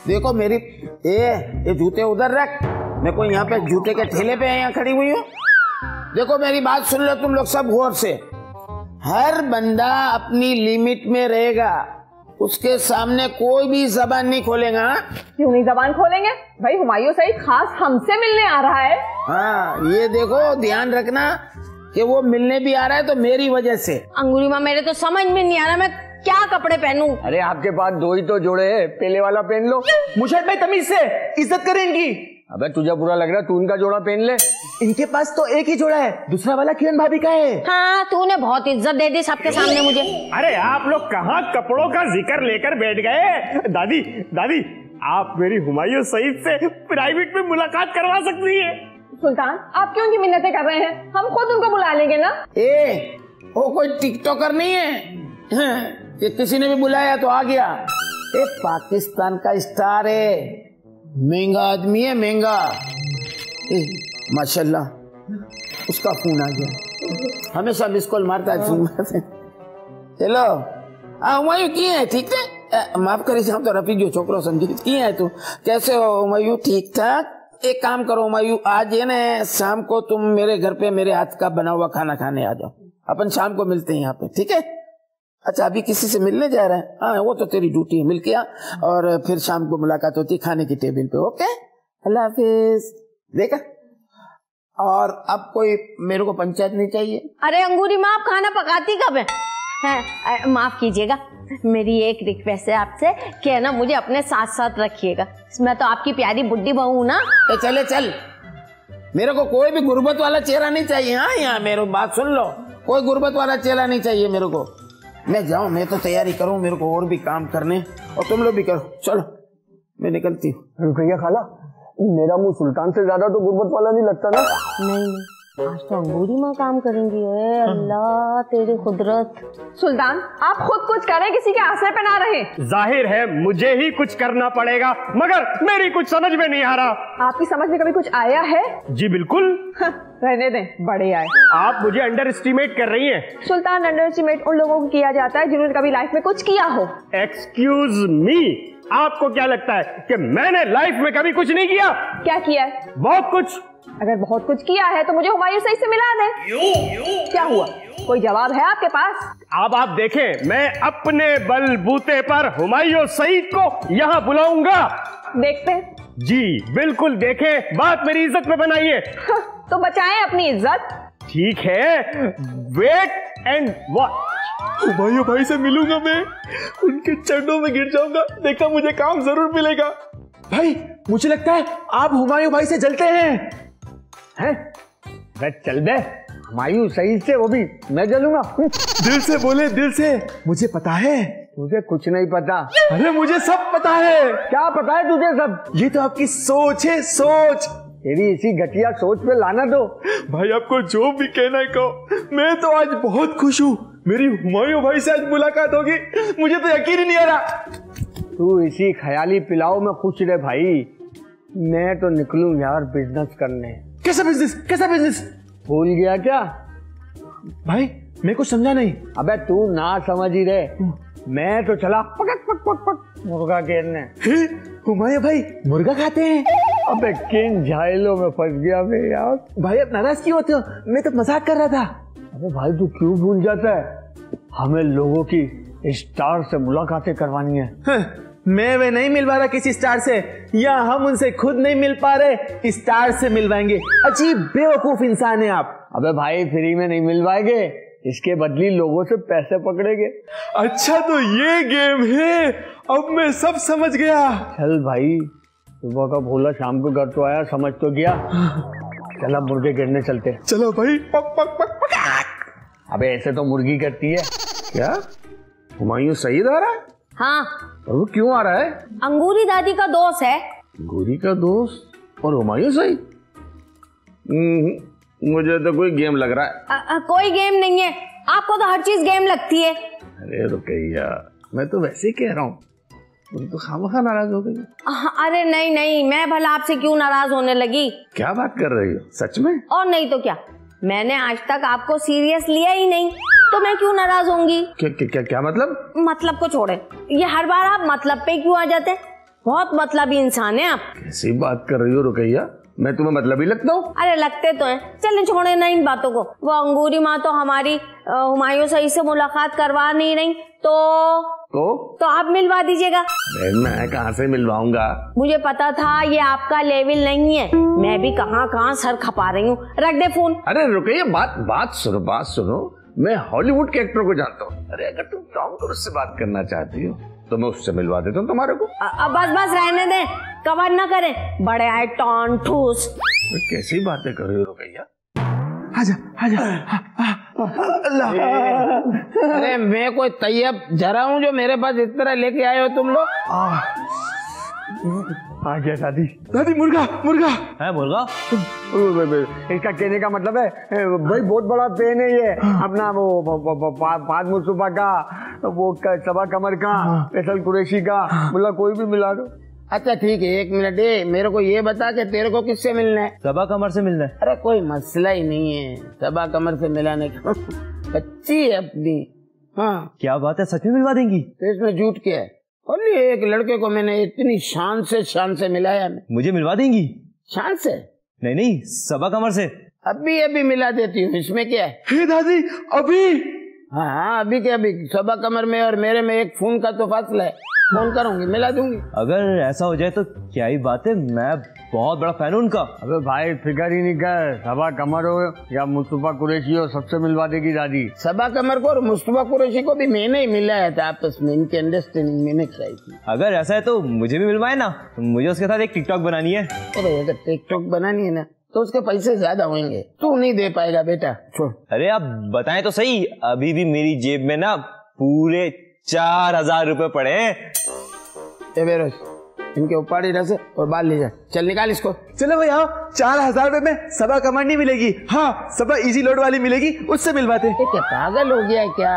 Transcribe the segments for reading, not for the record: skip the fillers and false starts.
देखो मेरी ये जूते उधर रख, मैं कोई यहाँ पे जूते के ठेले पे यहाँ खड़ी हुई हूँ। देखो मेरी बात सुन लो तुम लोग सब गौर से। हर बंदा अपनी लिमिट में रहेगा, उसके सामने कोई भी जबान नहीं खोलेगा। क्यों नहीं जबान खोलेंगे भाई? हुमायूं सईद खास हमसे मिलने आ रहा है। हाँ ये देखो ध्यान रखना कि वो मिलने भी आ रहा है तो मेरी वजह से। अंगूरी माँ मेरे तो समझ में नहीं आ रहा मैं क्या कपड़े पहनूं। अरे आपके पास दो ही तो जोड़े हैं, पहले वाला पहन लो। मुशर्रफ भाई तमीज से इज्जत करें इनकी। अबे तुझे बुरा लग रहा है, तू उनका जोड़ा पहन ले। इनके पास तो एक ही जोड़ा है, दूसरा वाला किरण भाभी का है। हाँ तूने बहुत इज्जत दे दी सबके सामने मुझे। अरे आप लोग कहाँ कपड़ों का जिक्र लेकर बैठ गए? दादी दादी आप मेरी हुमायूं सईद से प्राइवेट में मुलाकात करवा सकती है। सुल्तान आप क्यों उनकी मिन्नतें कर रहे हैं? हम खुद उनको बुला लेंगे ना। वो कोई टिकटॉकर नहीं है कि किसी ने भी बुलाया तो आ गया। पाकिस्तान का स्टार है, महंगा आदमी है, महंगा। माशाल्लाह उसका फोन आ गया, हमेशा मिस कॉल मारता है फोन में। हेलो हुमायूं की है? ठीक है, माफ करी हम तो रफी जो छोकरो समझी की है। तू कैसे हो हुमायूं? ठीक ठाक। एक काम करो हुमायूं, आज है ना शाम को तुम मेरे घर पे मेरे हाथ का बना हुआ खाना खाने आ जाओ, अपन शाम को मिलते हैं यहाँ पे, ठीक है? अच्छा अभी किसी से मिलने जा रहा है? हाँ वो तो तेरी ड्यूटी है, मिल के आ और फिर शाम को मुलाकात होती खाने की टेबल पे। ओके अल्लाह हाफिज। देखा, और अब कोई मेरे को पंचायत नहीं चाहिए। अरे अंगूरी माँ आप खाना पकाती कब है? माफ कीजिएगा, मेरी एक रिक्वेस्ट है आपसे कि ना मुझे अपने साथ साथ रखिएगा, मैं तो आपकी प्यारी बुड्ढी बहू हूँ ना। चले चल, मेरे को कोई भी गुर्बत वाला चेहरा नहीं चाहिए। हाँ यहाँ मेरी बात सुन लो, कोई गुर्बत वाला चेहरा नहीं चाहिए मेरे को। मैं जाऊं, मैं तो तैयारी करूं, मेरे को और भी काम करने, और तुम लोग भी करो। चलो मैं निकलती हूँ। भैया खाला, मेरा मुंह सुल्तान से ज्यादा तो गुर्बत वाला नहीं लगता ना? नहीं आज तो अंगूरी माँ काम करेंगी। अल्लाह तेरी कुदरत। सुल्तान आप खुद कुछ करें, किसी के आसरे पे ना रहे। जाहिर है मुझे ही कुछ करना पड़ेगा, मगर मेरी कुछ समझ में नहीं आ रहा। आपकी समझ में कभी कुछ आया है? जी बिल्कुल। रहने दें, बड़े आए। आप मुझे अंडर एस्टिमेट कर रही हैं। सुल्तान अंडर एस्टिमेट उन लोगों को किया जाता है जिन्होंने कभी लाइफ में कुछ किया हो। एक्सक्यूज मी, आपको क्या लगता है कि मैंने लाइफ में कभी कुछ नहीं किया? क्या किया है? बहुत कुछ। अगर बहुत कुछ किया है तो मुझे हुमायूं सईद से मिला दे। क्या हुआ, कोई जवाब है आपके पास? अब आप देखें, मैं अपने बलबूते पर हुमायूं सईद को यहाँ बुलाऊंगा। देखते हैं। जी बिल्कुल देखें, बात मेरी इज्जत में बनाइए। तो बचाएं अपनी इज्जत। ठीक है, वेट एंड वॉच। हुमायूं भाई से मिलूंगा मैं, उनके चरणों में गिर जाऊंगा, देखा मुझे काम जरूर मिलेगा। भाई मुझे लगता है आप हुमायूं भाई से जलते हैं। चल बे, हुमायूं सईद से वो भी मैं जलूंगा? दिल से बोले, दिल से। मुझे पता है। तुझे कुछ नहीं पता। अरे मुझे सब पता है। क्या पता है तुझे सब? ये तो आपकी सोच है, सोच। तेरी इसी घटिया सोच पे लाना दो। भाई आपको जो भी कहना है कहो, मैं तो आज बहुत खुश हूँ, मेरी हुमायूं भाई से आज मुलाकात होगी, मुझे तो यकीन ही नहीं आ रहा। तू इसी ख्याली पिलाओ में खुश रहे भाई, मैं तो निकलूं यार बिजनेस करने। कैसा बिजनेस? कैसा बिजनेस? भूल गया क्या? भाई मैं कुछ समझा नहीं। अबे तू ना समझ ही रहे, मैं तो चला पक पक पक पक मुर्गा घेरने। हुमायूं भाई मुर्गा खाते हैं? अबे किन झाइलों में फंस गया मैं यार। भाई आप नाराज क्यों होते हो? मैं तो मजाक कर रहा था। अबे भाई तू क्यों भूल जाता है, हमें लोगों की स्टार से मुलाकातें करवानी है। मैं वे नहीं मिलवा रहा किसी स्टार से, या हम उनसे खुद नहीं मिल पा रहे, स्टार से मिलवाएंगे। अजीब बेवकूफ इंसान है आप। अबे भाई फ्री में नहीं मिलवाएंगे, इसके बदली लोगों से पैसे पकड़ेंगे। अच्छा तो ये गेम है, अब मैं सब समझ गया। चल भाई, सुबह का भोला शाम को घर तो आया, समझ तो गया। चल अब मुर्गे गिरने चलते। चलो भाई, पक पक पक पक। अबे ऐसे तो मुर्गी करती है। क्या हुमायूं सईद आ रहा है? हाँ। और वो क्यों आ रहा है? अंगूरी दादी का दोस्त है। अंगूरी का दोस्त और हुमायूं सईद? मुझे तो कोई गेम लग रहा है। कोई गेम नहीं है, आपको तो हर चीज गेम लगती है। अरे रुकैया, मैं तो वैसे ही कह रहा हूँ, तुम तो खामखा नाराज हो गई। अरे नहीं नहीं, मैं भला आपसे क्यों नाराज होने लगी? क्या बात कर रही हो, सच में? और नहीं तो क्या, मैंने आज तक आपको सीरियस लिया ही नहीं। तो मैं क्यों नाराज होंगी? क्या मतलब? मतलब को छोड़े, ये हर बार आप मतलब पे क्यों आ जाते हैं? बहुत मतलबी इंसान है आप। कैसी बात कर रही हो रुकैया, मैं तुम्हें मतलबी लगता हूँ? अरे लगते तो हैं। चले छोड़े ना इन बातों को। वो अंगूरी माँ तो हमारी हुमायूं सईद से मुलाकात करवा नहीं रही, तो आप मिलवा दीजिएगा। मैं कहाँ से मिलवाऊंगा? मुझे पता था ये आपका लेवल नहीं है, मैं भी कहाँ सर खपा रही हूँ। रख दे फोन। अरे रुकैया, बात सुनो। मैं हॉलीवुड के एक्टर को जानता हूँ। अरे अगर तुम टॉम क्रूज से बात करना चाहती हो तो मैं उससे मिलवा देता हूँ तुम्हारे को। बस रहने दे, कवर ना करें, बड़े आए टॉन ठूस। कैसी बातें कर रही हो रुकैया? आजा। अल्लाह। अरे मैं कोई तैयब जरा हूँ जो मेरे पास इस तरह लेके आए हो तुम लोग? आ गया दादी। मुर्गा है मुर्गा? इसका कहने का मतलब है भाई बहुत बड़ा पेन है ये अपना वो फाद मुस्तफा का, वो सबा कमर का, फैसल कुरैशी का, मुल्ला कोई भी मिला दो। अच्छा ठीक है, 1 मिनट दे, मेरे को ये बता कि तेरे को किससे मिलना है? सबा कमर से मिलना है। अरे कोई मसला ही नहीं है सबा कमर से मिलाने का। बच्ची है अपनी। हाँ क्या बात है, सच में मिलवा देंगी? तो इसमें झूठ क्या है? और एक लड़के को मैंने इतनी शान से मिलाया। मुझे मिलवा देंगी? शान से? नहीं, सबा कमर से। अभी मिला देती हूँ, इसमें क्या है? हे दादी, अभी? हाँ अभी क्या, अभी सबा कमर में और मेरे में 1 खून का तो फासला है। फोन करूंगी, मिला दूंगी। अगर ऐसा हो जाए तो क्या ही बात है, मैं बहुत बड़ा फैन हूँ उनका। अबे भाई फिकर ही नहीं कर, सबा कमर हो या मुस्तफा कुरैशी हो, सबसे मिलवा देगी दादी। सबा कमर को और मुस्तफा कुरैशी को भी मैंने ही मिलाया था आपस में, इनकी अंडरस्टैंडिंग मैंने कराई थी। अगर ऐसा है तो मुझे भी मिलवाए ना, मुझे उसके साथ एक टिकटॉक बनानी है। अरे अगर टिकटॉक बनानी है ना तो उसके पैसे ज्यादा होंगे, तू नहीं दे पाएगा बेटा, छोड़। अरे आप बताएं तो सही, अभी भी मेरी जेब में ना पूरे 4000 रुपए पड़े हैं। बेरोज, इनके उपाड़ी रस और बाल ले जा, चल निकाल इसको। चलो भैया, 4000 रुपए में सबा कमर नहीं मिलेगी, हाँ सबा इजी लोड वाली मिलेगी, उससे मिलवाते। क्या पागल हो गया है क्या?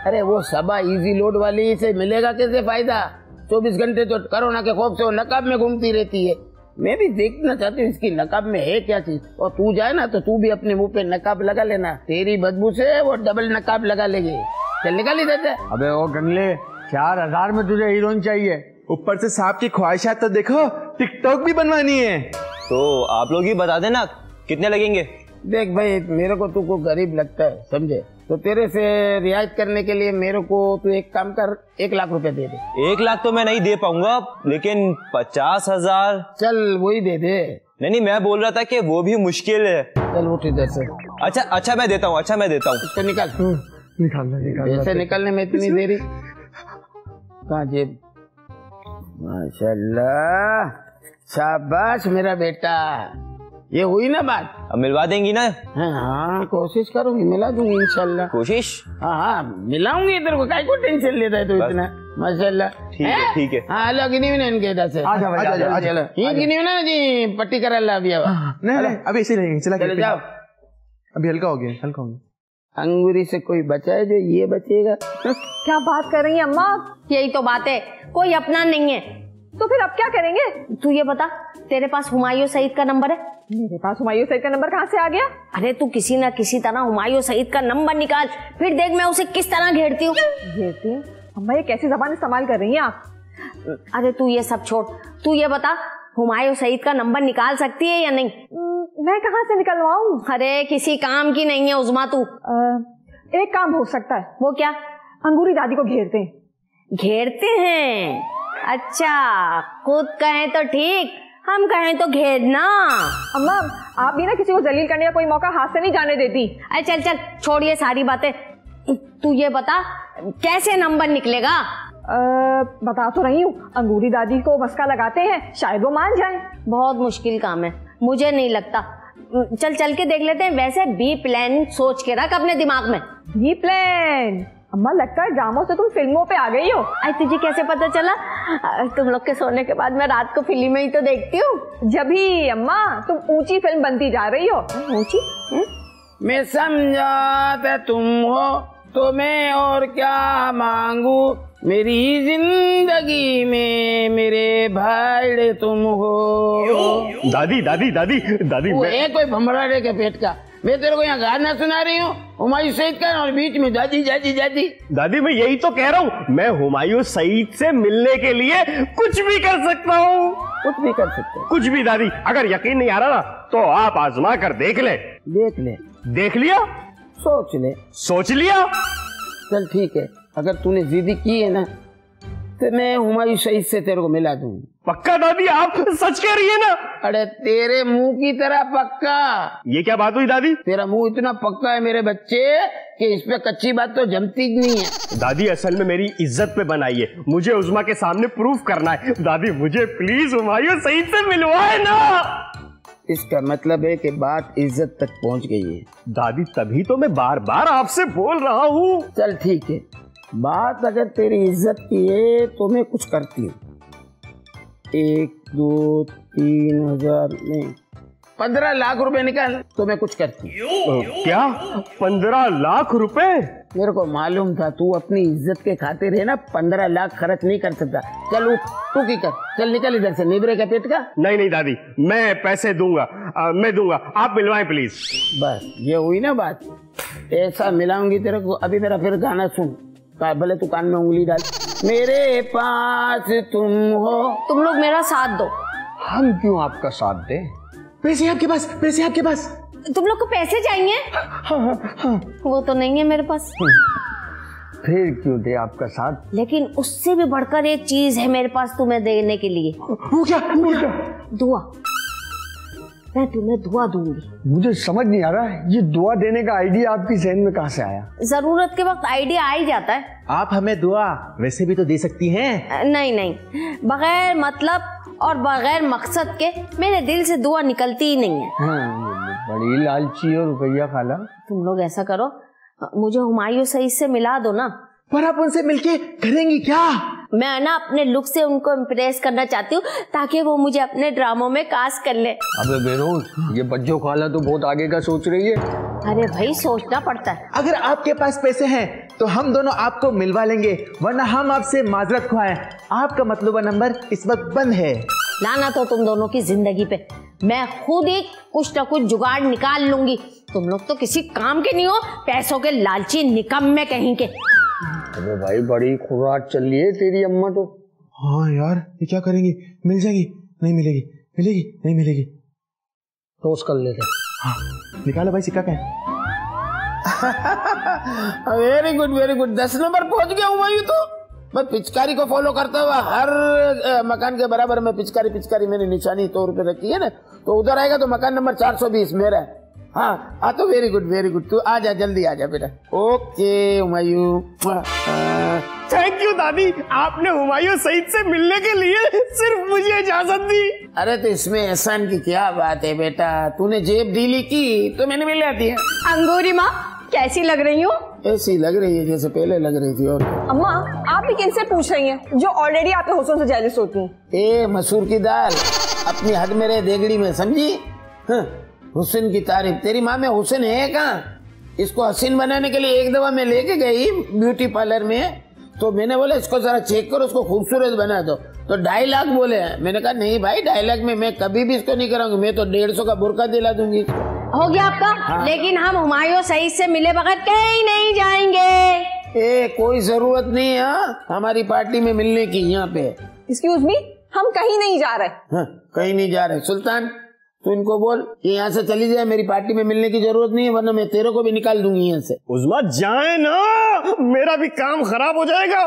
अरे वो सबा इजी लोड वाली से मिलेगा कैसे फायदा? 24 घंटे तो कोरोना के खौफ से वो नकाब में घूमती रहती है। मैं भी देखना चाहती हूँ इसकी नकाब में है क्या चीज। और तू जाए ना तो तू भी अपने मुंह पे नकाब लगा लेना, तेरी बदबू से वो डबल नकाब लगा लेगी। चल निकाल ही देते। अबे ओ गंगले, 4000 में तुझे हीरोइन चाहिए, ऊपर से सांप की ख्वाहिशात तो देखो, टिकटॉक भी बनवानी है। तो आप लोग ही बता देना कितने लगेंगे। देख भाई, मेरे को तू को गरीब लगता है समझे, तो तेरे से रियायत करने के लिए मेरे को तू एक काम कर, 1 लाख रुपए दे दे। 1 लाख तो मैं नहीं दे पाऊंगा, लेकिन 50,000। चल वही दे दे। नहीं, मैं बोल रहा था कि वो भी मुश्किल है। चल उठ इधर से। अच्छा मैं देता हूँ। तो निकाल। ऐसे निकालने में इतनी देरी कहाँ? जेब। माशाल्लाह, शाबाश मेरा बेटा, ये हुई ना बात। अब मिलवा देंगी ना? हाँ कोशिश करूंगी, मिला दूंगी इंशाल्लाह। कोशिश? हाँ मिलाऊंगी, इधर को काहे को टेंशन लेता है तू इतना? माशाल्लाह। ठीक है। हाँ हेलो गिनी हुई ना इनके इधर से। चलो ये गिनी हुई ना जी, पट्टी करा ला अभी। नहीं अभी ऐसे रहेंगे, चलो जाओ। अभी हल्का हो गया। अंगूरी से कोई बचा है जो ये बचेगा? क्या बात कर रही है अम्मा? यही तो बात है, कोई अपना नहीं है। तो फिर अब क्या करेंगे? तू ये बता, तेरे पास हुमायूं सईद का नंबर है? मेरे पास हुमायूं सईद का नंबर कहाँ से आ गया? अरे तू किसी ना किसी तरह हुमायूं सईद का नंबर निकाल, फिर देख मैं उसे किस तरह घेरती हूँ। घेरती? अम्मा ये कैसी जबान इस्तेमाल कर रही हैं आप? अरे तू ये सब छोड़, तू ये बता हुमायूं सईद का नंबर निकाल सकती है या नहीं? मैं कहाँ से निकलवाऊं? अरे किसी काम की नहीं है उज़मा तू। एक काम हो सकता है। वो क्या? अंगूरी दादी को घेरते हैं। घेरते हैं? अच्छा, खुद कहें तो ठीक, हम कहें तो घेरना। अम्मा आप भी ना किसी को जलील करने का कोई मौका हाथ से नहीं जाने देती। अरे चल छोड़ ये सारी बातें, तू ये बता कैसे नंबर निकलेगा? बता तो रही हूँ, अंगूरी दादी को मस्का लगाते हैं, शायद वो मान जाए। बहुत मुश्किल काम है, मुझे नहीं लगता। चल के देख लेते हैं। वैसे बी प्लान सोच के रख अपने दिमाग में। B plan? अम्मा लगता है ड्रामों से तुम फिल्मों पे आ गई हो। अरे तुझे कैसे पता चला? तुम लोग के सोने के बाद मैं रात को फिल्म ही तो देखती हूँ। जब ही अम्मा तुम ऊंची फिल्म बनती जा रही हो। ऊंची? मैं समझा तुम हो तो मैं और क्या मांगू, मेरी जिंदगी में मेरे भाई तुम हो। दादी दादी दादी दादी वो है कोई भमराड़े के पेट का। मैं तेरे को यहाँ गाना सुना रही हूँ हुमायूं सईद का और बीच में दादी दादी दादी। दादी मैं यही तो कह रहा हूँ, मैं हुमायूं सईद से मिलने के लिए कुछ भी कर सकता हूँ। कुछ भी कर सकते हो? कुछ भी दादी, अगर यकीन नहीं आ रहा ना तो आप आजमा कर देख ले। देख ले। देख लिया? सोच ले। सोच लिया? चल ठीक है, अगर तूने जिद की है ना तो मैं हुमायूं सईद से तेरे को मिला दूंगी। पक्का दादी, आप सच कह रही है ना? अरे तेरे मुंह की तरह पक्का। ये क्या बात हुई दादी? तेरा मुंह इतना पक्का है मेरे बच्चे कि इस पे कच्ची बात तो जमती नहीं है। दादी असल में मेरी इज्जत पे बनाई है, मुझे उज़्मा के सामने प्रूफ करना है। दादी मुझे प्लीज हुमायूं सईद से मिलवाए ना। इसका मतलब है कि बात इज्जत तक पहुंच गई है। दादी तभी तो मैं बार बार आपसे बोल रहा हूँ। चल ठीक है, बात अगर तेरी इज्जत की है तो मैं कुछ करती हूँ। 1 2 3 हजार नहीं 15 लाख रुपए निकाल तो मैं कुछ करती हूँ। क्या 15 लाख रुपए? मेरे को मालूम था तू अपनी इज्जत के खातिर है ना 15 लाख खर्च नहीं कर सकता। चल उठ, तू की कर, चल निकल इधर से, निबरे का पेट का। नहीं नहीं दादी, मैं पैसे दूंगा, मैं दूंगा, आप मिलवाएं प्लीज। बस ये हुई ना बात, ऐसा मिलाऊंगी तेरे को। अभी मेरा फिर गाना सुन, भले तू कान में उंगली डाल। मेरे पास तुम हो। तुम लोग मेरा साथ दो। हम क्यों आपका साथ दें? पैसे आपके पास, पैसे आपके पास। तुम लोग को पैसे चाहिए? हाँ। वो तो नहीं है मेरे पास। फिर क्यों दे आपका साथ? लेकिन उससे भी बढ़कर एक चीज है मेरे पास तुम्हें देने के लिए। वो क्या? दुआ। मैं तुम्हें दुआ दूंगी। मुझे समझ नहीं आ रहा है, ये दुआ देने का आइडिया आपकी जहन में कहाँ से आया? जरूरत के वक्त आइडिया आ ही जाता है। आप हमें दुआ वैसे भी तो दे सकती हैं। नहीं नहीं, बगैर मतलब और बगैर मकसद के मेरे दिल से दुआ निकलती ही नहीं है। हाँ, बड़ी लालची और रुपया खाला। तुम लोग ऐसा करो, मुझे हुमायूं सईद से मिला दो ना। पर आप उनसे मिलके करेंगी क्या? मैं ना अपने लुक से उनको इम्प्रेस करना चाहती हूँ ताकि वो मुझे अपने ड्रामों में कास्ट कर ले। अबे बेरोज, ये बच्चों खाला तो बहुत आगे का सोच रही है। अरे भाई सोचना पड़ता है। अगर आपके पास पैसे हैं तो हम दोनों आपको मिलवा लेंगे, वरना हम आपसे माजरत खुआएं। आपका मतलूबा नंबर इस वक्त बंद है। लाना तो तुम दोनों की जिंदगी पे, मैं खुद ही कुछ न कुछ जुगाड़ निकाल लूंगी। तुम लोग तो किसी काम के नहीं हो, पैसों के लालची निकम्मे कहीं के। अबे भाई बड़ी खुराक चल रही है तेरी अम्मा तो। हाँ यार, ये क्या करेंगे? मिल जाएगी? नहीं मिलेगी? मिलेगी? नहीं मिलेगी? टॉस कर लेते। हाँ निकालो भाई, सिक्का क्या है? Very good very good, 10 number पहुंच गया हुमायूं तो। मैं पिचकारी को फॉलो करता हुआ हर मकान के बराबर में पिचकारी मैंने निशानी तौर पे रखी है ना, तो उधर आएगा तो मकान नंबर 420 मेरा है। हाँ तो वेरी गुड, तू आ जा, जल्दी आ जा बेटा। ओके हुमायूं। थैंक यू दादी, आपने हुमायूं सईद से मिलने के लिए सिर्फ मुझे इजाजत दी। अरे तो इसमें एहसान की क्या बात है बेटा, तूने जेब ढीली की तो मैंने मिल जाती है। अंगूरी माँ कैसी लग रही हूँ? ऐसी लग रही है जैसे पहले लग रही थी। और अम्मा आप भी किनसे पूछ रही हैं जो ऑलरेडी आपके हुस्न से जेलस होती हैं? ए मसूर की दाल अपनी हद में रहे देगड़ी में, समझी? हुस्न की तारीफ, तेरी माँ में हुस्न है कहाँ? इसको हसीन बनाने के लिए एक दफा मैं लेके गई ब्यूटी पार्लर में, तो मैंने बोला इसको जरा चेक करो, उसको खूबसूरत बना दो, तो 2.5 लाख बोले हैं। मैंने कहा नहीं भाई 2.5 लाख में मैं कभी भी इसको नहीं कराऊंगी, मैं तो 150 का बुर्का दिला दूंगी। हो गया आपका? हाँ। लेकिन हम हुमायूं सईद से मिले बगैर कहीं नहीं जाएंगे। कोई जरूरत नहीं है हमारी पार्टी में मिलने की यहाँ पे। एक्सक्यूज मी, हम कहीं नहीं जा रहे। कहीं नहीं जा रहे। सुल्तान तू इनको बोल कि यहाँ से चली जाए, मेरी पार्टी में मिलने की जरूरत नहीं है, वरना मैं तेरे को भी निकाल दूंगी यहाँ से। उज़्मा जाए ना, मेरा भी काम खराब हो जाएगा।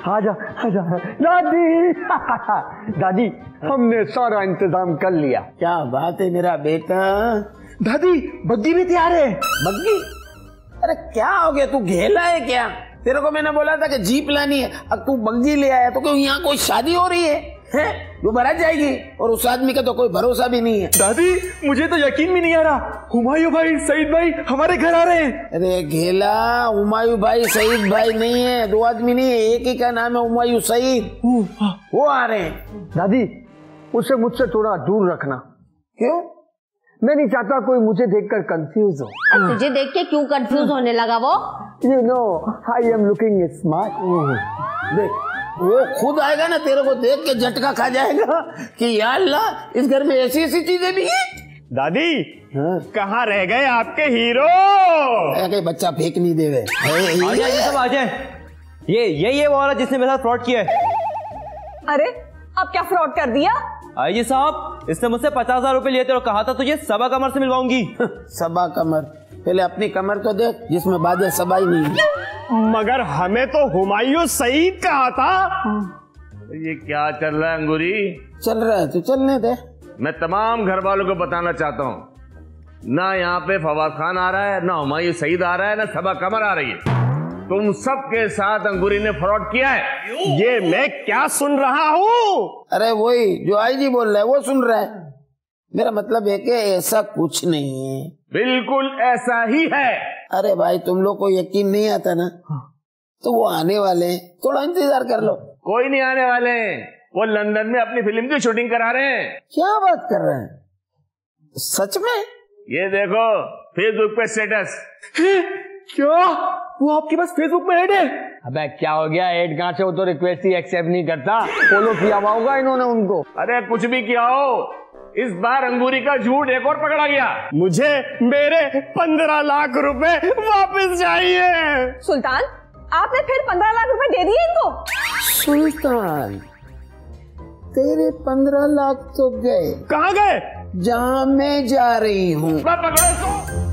आजा दादी। दादी हमने सारा इंतजाम कर लिया। क्या बात है मेरा बेटा। दादी बग्गी भी तैयार है। बग्गी? अरे क्या हो गया, तू घेला है क्या? तेरे को मैंने बोला था कि जीप लानी है, अब तू बग्गी ले आया, तो क्यों यहाँ कोई शादी हो रही है जो बारात जाएगी, और उस आदमी का तो कोई भरोसा भी नहीं है। दादी मुझे तो यकीन भी नहीं आ रहा, हुमायूं भाई सईद भाई हमारे घर आ रहे हैं। अरे घेला, हुमायूं भाई सईद भाई नहीं है, 2 आदमी नहीं है, एक ही का नाम है हुमायूं सईद। वो आ रहे हैं। दादी उसे मुझसे थोड़ा दूर रखना। क्यों? मैं नहीं चाहता कोई मुझे देखकर कंफ्यूज हो। तुझे देख के क्यों कंफ्यूज होने लगा वो? You know I am looking smart. देख वो खुद आएगा ना, तेरे को देख के झटका खा जाएगा कि या अल्लाह इस घर में ऐसी ऐसी चीजें भी हैं। दादी कहाँ रह गए आपके हीरो? कि बच्चा फेंक नहीं देवे। आ जाए सब आ जाए। ये वो वाला जिसने मेरे साथ फ्रॉड किया है। अरे अब क्या फ्रॉड कर दिया? आईजी साहब, इसने मुझसे 50,000 रुपए लिए थे और कहा था तुझे सबा कमर से मिलवाऊंगी। सबा कमर? पहले अपनी कमर तो देख जिसमें बाजे सबा ही नहीं है। मगर हमें तो हुमायूं सईद कहा था। ये क्या चल रहा है अंगूरी? चल रहा है तो चलने दे। मैं तमाम घर वालों को बताना चाहता हूँ, ना यहाँ पे फवाद खान आ रहा है, ना हुमायूं सईद आ रहा है, ना सबा कमर आ रही है। तुम सबके साथ अंगूरी ने फ्रॉड किया है। ये मैं क्या सुन रहा हूँ? अरे वही जो आईजी बोल रहा है वो सुन रहा है। मेरा मतलब है कि ऐसा कुछ नहीं है। बिल्कुल ऐसा ही है। अरे भाई तुम लोग को यकीन नहीं आता ना, तो वो आने वाले हैं, थोड़ा इंतजार कर लो। कोई नहीं आने वाले, वो लंदन में अपनी फिल्म की शूटिंग करा रहे हैं। क्या बात कर रहे हैं? सच में? ये देखो फेसबुक पे स्टेटस। क्या वो आपके पास फेसबुक में ऐड है? अबे क्या हो गया, ऐड कहां से? वो तो रिक्वेस्ट ही एक्सेप्ट नहीं करता। फॉलो किया हुआ होगा इन्होंने उनको। अरे कुछ भी किया हो, इस बार अंगूरी का झूठ एक और पकड़ा गया। मुझे मेरे 15 लाख रुपए वापस चाहिए। सुल्तान, आपने फिर 15 लाख रुपए दे दिए इनको? सुल्तान, तेरे 15 लाख तो गए। कहाँ गए? जहाँ मैं जा रही हूँ। पकड़ो इसको।